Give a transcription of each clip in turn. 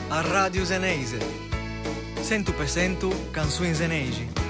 a Radio Zeneise. 100% canzoni zenesi.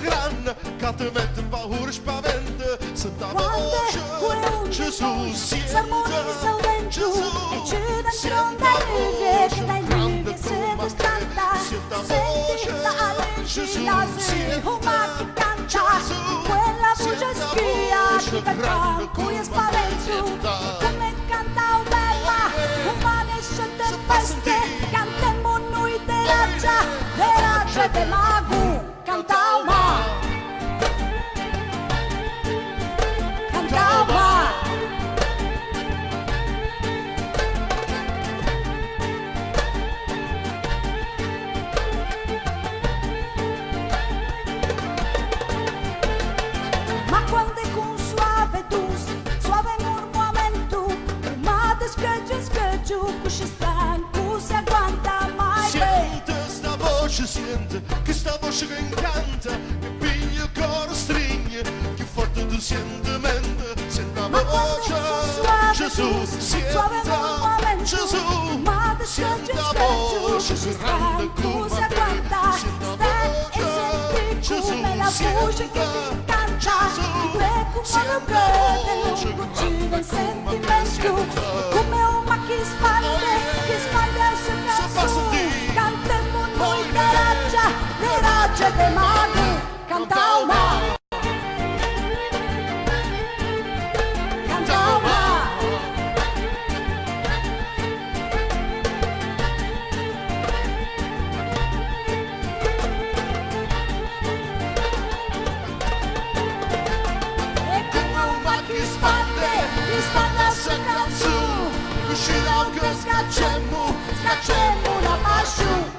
Grande, che ti mette paura e spaventa, se ta voce Gesù s'armonizza il vento e ci dentro dai che dai nubi se costanta, sentita all'uscita se uma che canta, quella voce spia che canta, cui è spavento, come canta o bella, uma nesce te peste, cantemmo noi de de magu, canta uma. Siente che sta voce che incanta, che piglia il cuore stringe, che forte tu sentimento, senta la voce Gesù, senta Gesù, senta la voce che grande come te, senta la voce Gesù, senta Sentimento come una che spande il suo cantemmo noi le raggia de magu, canta uma, canta uma. E come una che spande il suo canzone, uscirà che scacciamo la pasciù.